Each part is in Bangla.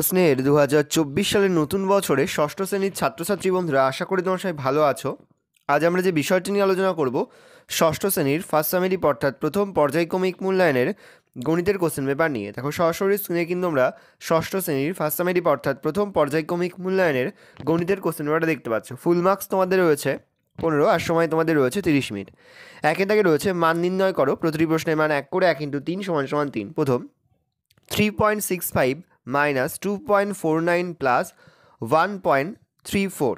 স্নেহের 2024 সালের নতুন বছরে ষষ্ঠ শ্রেণীর ছাত্রছাত্রী বন্ধুরা, আশা করি তোমার সবাই ভালো আছো। আজ আমরা যে বিষয়টি নিয়ে আলোচনা করব, ষষ্ঠ শ্রেণীর ফার্স্ট সামেটিভ অর্থাৎ প্রথম পর্যায়ক্রমিক মূল্যায়নের গণিতের কোশ্চেন পেপার নিয়ে। দেখো, সরাসরি স্ক্রিনে কিন্তু আমরা ষষ্ঠ শ্রেণীর ফার্স্ট সামেটিভ অর্থাৎ প্রথম পর্যায়ক্রমিক মূল্যায়নের গণিতের কোশ্চেন পেপারটা দেখতে পাচ্ছ। ফুল মার্কস তোমাদের রয়েছে 15 আর সময় তোমাদের রয়েছে 30 মিনিট। একের দাগে রয়েছে মান নির্ণয় করো, প্রতিটি প্রশ্নের মান 1 করে 1 × 3 = 3। প্রথম 3.65 মাইনাস 2.49 প্লাস 1.34।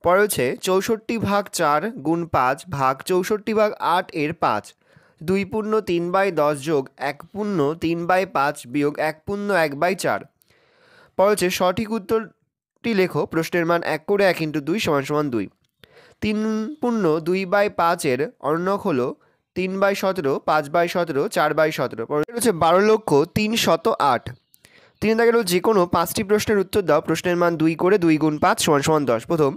পরে হচ্ছে 64/4 গুণ 5 ভাগ 64/8 এর 5, 2/3/10 যোগ 1/3/5 বিয়োগ 1/1/4। পরে হচ্ছে সঠিক উত্তরটি লেখো, প্রশ্নের মান 1 করে 1 × 2 = 2। 3/2/5 এর অর্ণক হলো 3/17, 5/17, 4/17। পরে হচ্ছে 12,03,008। 3 দাগের যে কোনো 5টি প্রশ্নের উত্তর দাও, প্রশ্নের মান 2 করে 2 গুণ 5 = 10। প্রথম,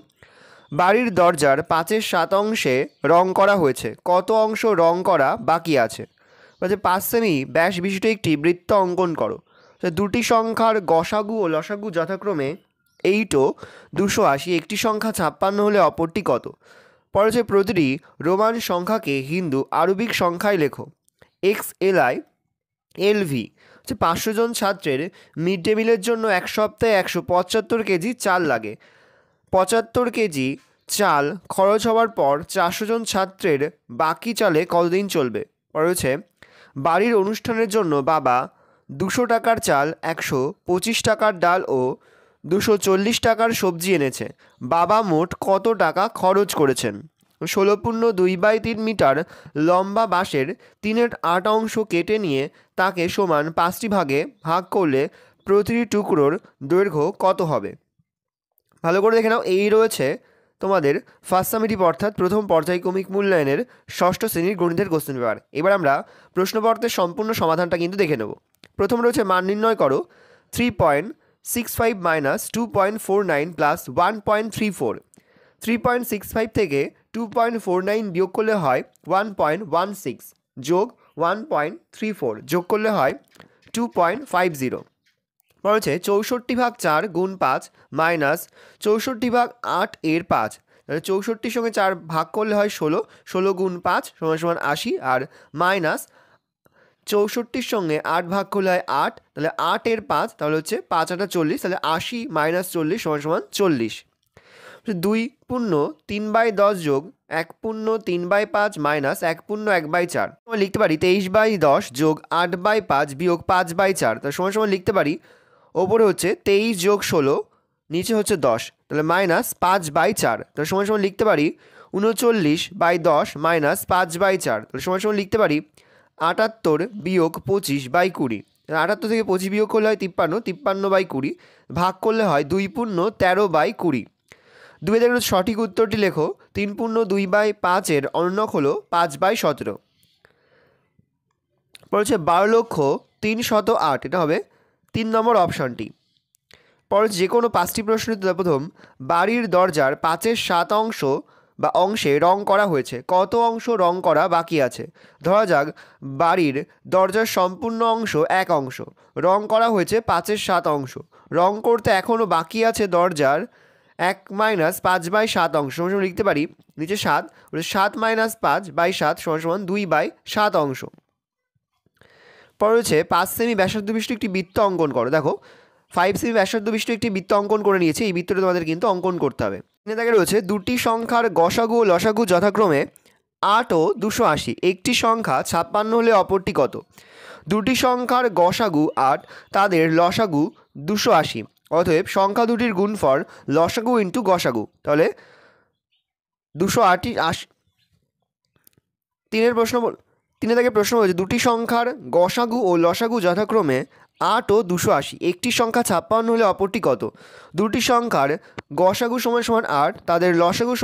বাড়ির দরজার 5/7 অংশে রং করা হয়েছে, কত অংশ রং করা বাকি আছে? 5 সেমি ব্যাস বিশিষ্ট একটি বৃত্ত অঙ্কন করো। দুটি সংখ্যার গসাগু ও লসাগু যথাক্রমে 8 ও 280, একটি সংখ্যা 56 হলে অপরটি কত? পরে হচ্ছে প্রতিটি রোমান সংখ্যাকে হিন্দু আরবিক সংখ্যায় লেখো। XLI LV 500 জন ছাত্রের মিড ডে মিলের জন্য এক সপ্তাহে 175 কেজি চাল লাগে। 75 কেজি চাল খরচ হওয়ার পর 400 জন ছাত্রের বাকি চালে কতদিন চলবে? পরে হচ্ছে বাড়ির অনুষ্ঠানের জন্য বাবা 200 টাকার চাল, 125 টাকার ডাল ও 240 টাকার সবজি এনেছে। বাবা মোট কত টাকা খরচ করেছেন? 16.2/3 মিটার লম্বা বাঁশের 3/8 অংশ কেটে নিয়ে তাকে সমান 5টি ভাগে ভাগ করলে প্রতিটি টুকরোর দৈর্ঘ্য কত হবে? ভালো করে দেখে নাও, এই রয়েছে তোমাদের ফার্স্ট সামেটিভ অর্থাৎ প্রথম পর্যায়ক্রমিক মূল্যায়নের ষষ্ঠ শ্রেণীর গণিতের কোশ্চেন পেপার। এবার আমরা প্রশ্নপত্রের সম্পূর্ণ সমাধানটা কিন্তু দেখে নেব। প্রথম রয়েছে মান নির্ণয় করো, 3.65 মাইনাস 2.49 প্লাস 1.34। 3.65 থেকে 2.49 বিয়োগ করলে হয় 1.16 যোগ 1.34 যোগ করলে হয় 2.50। পরে হচ্ছে 64/4 গুণ 5 মাইনাস 64/8 এর 5। তাহলে 64-র সঙ্গে 4 ভাগ করলে হয় 16, 16 গুণ 5 = 80, আর মাইনাস 64-র সঙ্গে 8 ভাগ করলে হয় 8, তাহলে 8 এর 5, তাহলে হচ্ছে 5×8 = 40, তাহলে 80 - 40 = 40। 2/3/10 যোগ 1/3/5 মাইনাস 1/1/4 লিখতে পারি 23/10 যোগ 8/5 বিয়োগ 5/4, তাহলে সমান লিখতে পারি ওপরে হচ্ছে 23 যোগ 16, নিচে হচ্ছে 10, তাহলে মাইনাস 5/4, তাহলে সমান লিখতে পারি 39/10 মাইনাস 5/4, তাহলে সমান লিখতে পারি 78 বিয়োগ 25/20। 78 থেকে 25 বিয়োগ করলে হয় 53, 53/20 ভাগ করলে হয় 2/13/20। 2 সঠিক উত্তরটি লেখো, 3/2/5 এর অর্ণক হলো 5/17। পরে হচ্ছে 12,03,008, এটা হবে 3 নম্বর অপশানটি। পরে যে কোনো 5টি প্রশ্নের উত্তর। প্রথম, বাড়ির দরজার 5/7 অংশ বা অংশে রং করা হয়েছে, কত অংশ রং করা বাকি আছে? ধরা যাক বাড়ির দরজার সম্পূর্ণ অংশ 1 অংশ, রং করা হয়েছে 5/7 অংশ, রং করতে এখনও বাকি আছে দরজার 1 - 5/7 অংশ। লিখতে পারি নিচে 7, 7 - 5/7 = 2/7 অংশ। পরে হচ্ছে 5 সেমি ব্যাসার্ধ বিশিষ্ট একটি বৃত্ত অঙ্কন করো। দেখো, 5 সেমি ব্যাসার্ধ বিশিষ্ট একটি বৃত্ত অঙ্কন করে নিয়েছে, এই বৃত্তটা তোমাদের কিন্তু অঙ্কন করতে হবে। এখানে দেখা রয়েছে দুটি সংখ্যার গসাগু ও লসাগু যথাক্রমে 8 ও 280, একটি সংখ্যা 56 হলে অপরটি কত? দুটি সংখ্যার গসাগু 8, তাদের লসাগু 280, অতএব সংখ্যা দুটির গুণফল লসাগু ইন্টু গসাগু, তাহলে 280। 3 থেকে প্রশ্ন বলছে দুটি সংখ্যার গসাগু ও লসাগু যথাক্রমে 8 ও 280, একটি সংখ্যা 56 হলে অপরটি কত? দুটি সংখ্যার গসাগু = 8, তাদের লসাগু =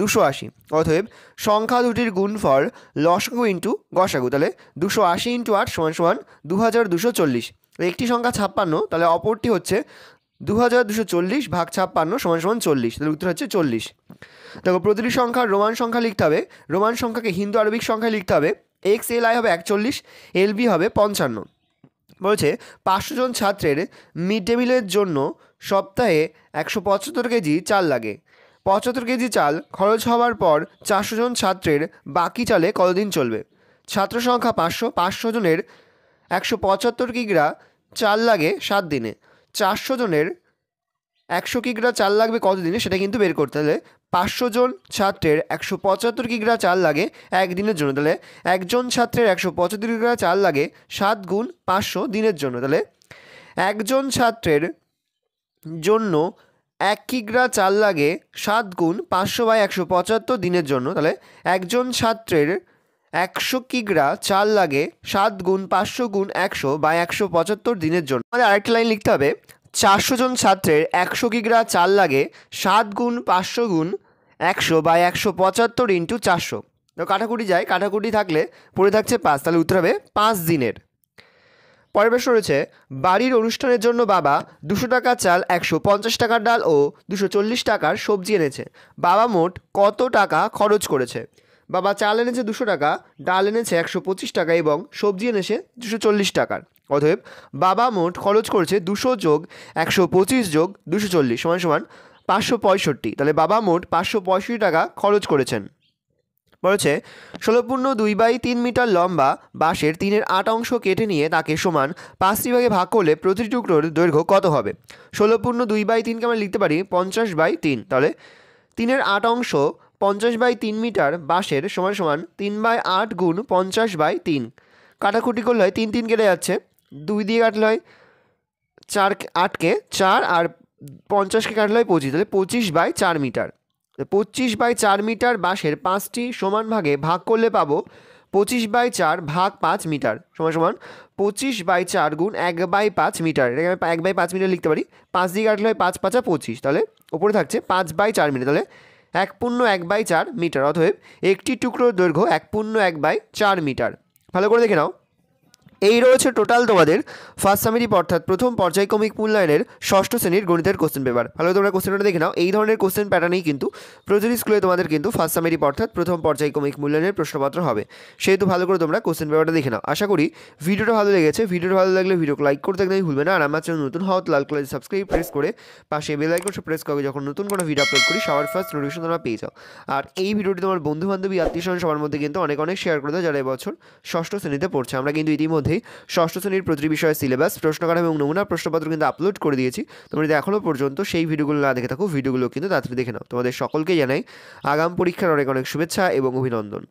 280, অতএব সংখ্যা দুটির গুণফল লসাগু ইন্টু গসাগু, তাহলে 280 × 8 = 2240। একটি সংখ্যা 56, তাহলে অপরটি হচ্ছে 2240 ভাগ 56 = 40, তাহলে উত্তর হচ্ছে 40। দেখো, প্রতিটি সংখ্যার রোমান সংখ্যা লিখতে হবে, রোমান সংখ্যাকে হিন্দু আরবিক সংখ্যায় লিখতে হবে। XLI হবে 41, LB হবে 55। বলছে 500 জন ছাত্রের মিড ডে মিলের জন্য সপ্তাহে 175 কেজি চাল লাগে। 75 কেজি চাল খরচ হওয়ার পর 400 জন ছাত্রের বাকি চালে কতদিন চলবে? ছাত্র সংখ্যা 500 জনের 175 কিগ্রা চাল লাগে 7 দিনে। 400 জনের 100 কিগ্রা চাল লাগবে কত দিনে সেটা কিন্তু বের করতে হলে 500 জন ছাত্রের 175 কিগ্রা চাল লাগে একদিনের জন্য, তাহলে একজন ছাত্রের 175 কিগ্রা চাল লাগে 7 গুণ 500 দিনের জন্য। তাহলে একজন ছাত্রের জন্য 1 কিগ্রা চাল লাগে 7 গুণ 500/175 দিনের জন্য। তাহলে একজন ছাত্রের 100 কিগ্রা চাল লাগে 7 গুণ 500 গুণ 100/175 দিনের জন্য। আমাদের আরেকটা লাইন লিখতে হবে, 400 জন ছাত্রের 100 কিগ্রা চাল লাগে 7 গুণ 500 গুণ 100/175 ইন্টু 400। তো কাটাকুটি যায়, কাটাকুটি থাকলে পড়ে থাকছে 5, তাহলে উত্তর হবে 5 দিনের। পরের প্রশ্ন রয়েছে, বাড়ির অনুষ্ঠানের জন্য বাবা 200 টাকার চাল, 150 টাকার ডাল ও 240 টাকার সবজি এনেছে। বাবা মোট কত টাকা খরচ করেছে? বাবা চাল এনেছে 200 টাকা, ডাল এনেছে 125 টাকা এবং সবজি এনেছে 240 টাকার। অতএব বাবা মোট খরচ করেছে 200 যোগ 125 যোগ 240 সমান সমান 565। তাহলে বাবা মোট 565 টাকা খরচ করেছেন। বলেছে 16.2/3 মিটার লম্বা বাঁশের 3/8 অংশ কেটে নিয়ে তাকে সমান 5টি ভাগে ভাগ করলে প্রতিটি টুকরোর দৈর্ঘ্য কত হবে? 16.2/3কে আমরা লিখতে পারি 50/3। তাহলে 3/8 অংশ 50/3 মিটার বাঁশের সমান সমান 3/8 গুণ 50/3। কাটাকুটি করলে হয় 3 3 কেটে যাচ্ছে, 2 দিয়ে কাটলে হয় 4, 8কে 4 আর 50কে কাটলে হয় 25, তাহলে 25/4 মিটার। 25/4 মিটার বাঁশের 5টি সমান ভাগে ভাগ করলে পাবো 25/4 ভাগ 5 মিটার সমান সমান 25/4 গুণ 1/5 মিটার। এটাকে আমি 1/5 মিটার লিখতে পারি, 5 দিয়ে কাটলে হয় 5 5 25, তাহলে ওপরে থাকছে 5/4 মিটার। তাহলে 1/1/4 মিটার। অতএব একটি টুকরোর দৈর্ঘ্য 1/1/4 মিটার। ভালো করে দেখে নাও, এই রয়েছে টোটাল তোমাদের ফার্স্ট সামেটিভ অর্থাৎ প্রথম পর্যায়ক্রমিক মূল্যায়নের ষষ্ঠ শ্রেণীর গণিতের কোশ্চেন পেপার। ভালো তোমরা কোশ্চেনটা দেখে নাও, এই ধরনের কোশ্চেন প্যাটার্নেই কিন্তু প্রতিটি স্কুলে তোমাদের কিন্তু ফার্স্ট সামেটিভ অর্থাৎ প্রথম পর্যায়ক্রমিক মূল্যায়নের প্রশ্নপত্র হবে। সেহেতু ভালো করে তোমরা কোশ্চেন পেপারটা দেখে নাও। আশা করি ভিডিওটা ভালো লেগেছে। ভিডিওটা ভালো লাগলে ভিডিওকে লাইক করতে একদমই ভুলবে না। আর আমার চ্যানেল নতুন হওয়া লাল কালার সাবস্ক্রাইব প্রেস করে পাশে বেল আইকন প্রেস করে যখন নতুন কোনো ভিডিও আপলোড করি সবার ফার্স্ট নোটিফিকেশন তোমরা পেয়ে যাও। আর এই ভিডিওটি তোমার বন্ধু বান্ধবী আত্মীয় স্বজন সবার মধ্যে কিন্তু অনেক অনেক শেয়ার করে দাও যারা এবছর ষষ্ঠ শ্রেণীতে পড়ছে। আমরা কিন্তু ইতিমধ্যেই ষষ্ঠ শ্রেণীর প্রতিটি বিষয়ের সিলেবাস, প্রশ্নকাঠামো এবং নমুনা প্রশ্নপত্র কিন্তু আপলোড করে দিয়েছি। তোমরা যদি এখনও পর্যন্ত সেই ভিডিওগুলো না দেখে থাকো, ভিডিওগুলো কিন্তু তাড়াতাড়ি দেখে নাও। তোমাদের সকলকে জানাই আগাম পরীক্ষার অনেক অনেক শুভেচ্ছা এবং অভিনন্দন।